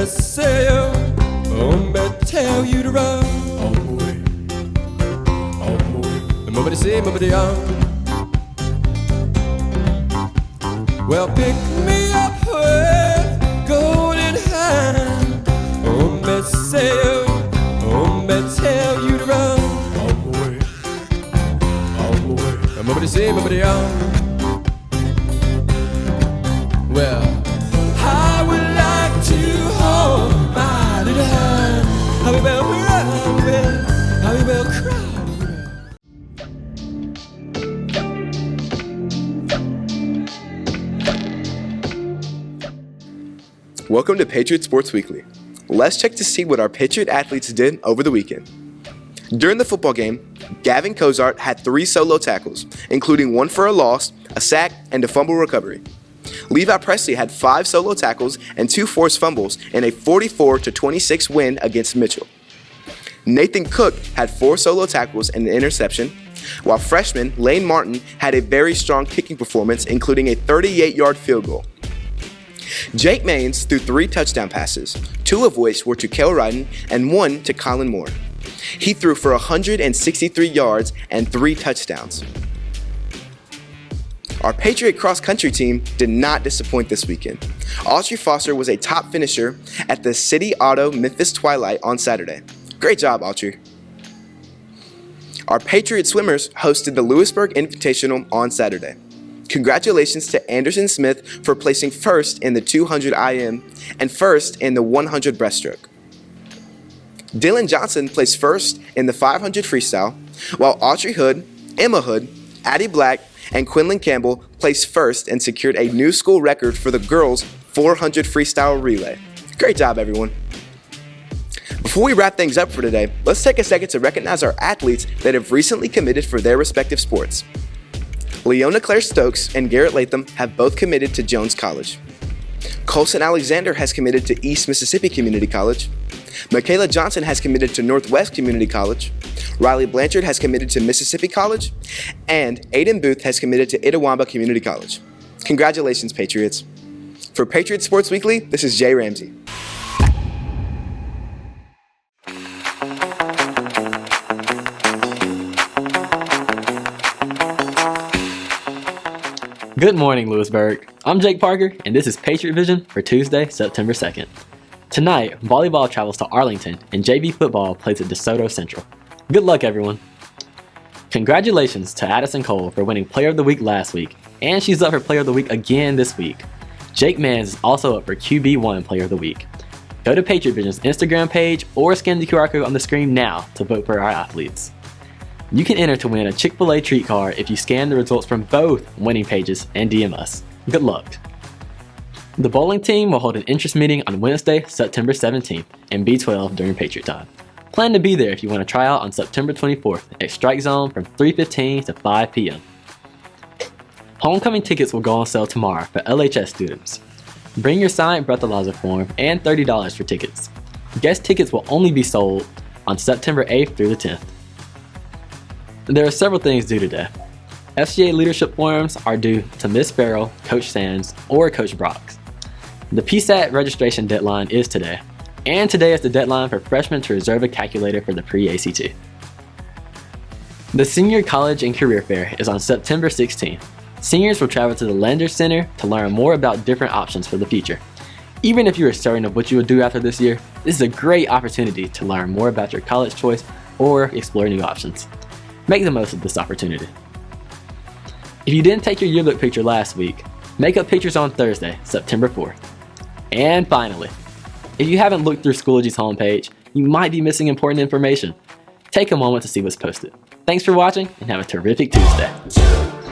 say tell you to run. All the way, all the way. Nobody say, nobody on. Well, pick me up with golden hand. Say tell you to run. All the way, all the way. Nobody say, nobody on. Well, I would like to hold my little hand. How we will run, how we will cry. Welcome to Patriot Sports Weekly. Let's check to see what our Patriot athletes did over the weekend. During the football game, Gavin Cozart had 3 solo tackles, including 1 for a loss, a sack, and a fumble recovery. Levi Presley had 5 solo tackles and 2 forced fumbles in a 44-26 win against Mitchell. Nathan Cook had 4 solo tackles and an interception, while freshman Lane Martin had a very strong kicking performance, including a 38-yard field goal. Jake Maines threw 3 touchdown passes, 2 of which were to Kel Ryden and 1 to Colin Moore. He threw for 163 yards and 3 touchdowns. Our Patriot cross-country team did not disappoint this weekend. Autry Foster was a top finisher at the City Auto Memphis Twilight on Saturday. Great job, Autry. Our Patriot swimmers hosted the Lewisburg Invitational on Saturday. Congratulations to Anderson Smith for placing first in the 200 IM and first in the 100 breaststroke. Dylan Johnson placed first in the 500 freestyle, while Autry Hood, Emma Hood, Addie Black, and Quinlan Campbell placed first and secured a new school record for the girls' 400 freestyle relay. Great job, everyone. Before we wrap things up for today, let's take a second to recognize our athletes that have recently committed for their respective sports. Leona Claire Stokes and Garrett Latham have both committed to Jones College. Colson Alexander has committed to East Mississippi Community College. Michaela Johnson has committed to Northwest Community College. Riley Blanchard has committed to Mississippi College. And Aiden Booth has committed to Itawamba Community College. Congratulations, Patriots. For Patriot Sports Weekly, this is Jay Ramsey. Good morning, Lewisburg. I'm Jake Parker, and this is Patriot Vision for Tuesday, September 2nd. Tonight, volleyball travels to Arlington, and JV football plays at DeSoto Central. Good luck, everyone. Congratulations to Addison Cole for winning Player of the Week last week, and she's up for Player of the Week again this week. Jake Mans is also up for QB1 Player of the Week. Go to Patriot Vision's Instagram page or scan the QR code on the screen now to vote for our athletes. You can enter to win a Chick-fil-A treat card if you scan the results from both winning pages and DM us. Good luck. The bowling team will hold an interest meeting on Wednesday, September 17th in B12 during Patriot time. Plan to be there if you want to try out on September 24th at Strike Zone from 3:15 to 5 p.m. Homecoming tickets will go on sale tomorrow for LHS students. Bring your signed breathalyzer form and $30 for tickets. Guest tickets will only be sold on September 8th through the 10th. There are several things due today. FCA leadership forums are due to Miss Farrell, Coach Sands, or Coach Brox. The PSAT registration deadline is today, and today is the deadline for freshmen to reserve a calculator for the pre-ACT. The Senior College and Career Fair is on September 16th. Seniors will travel to the Landers Center to learn more about different options for the future. Even if you are certain of what you will do after this year, this is a great opportunity to learn more about your college choice or explore new options. Make the most of this opportunity. If you didn't take your yearbook picture last week, make up pictures on Thursday, September 4th. And finally, if you haven't looked through Schoology's homepage, you might be missing important information. Take a moment to see what's posted. Thanks for watching and have a terrific Tuesday.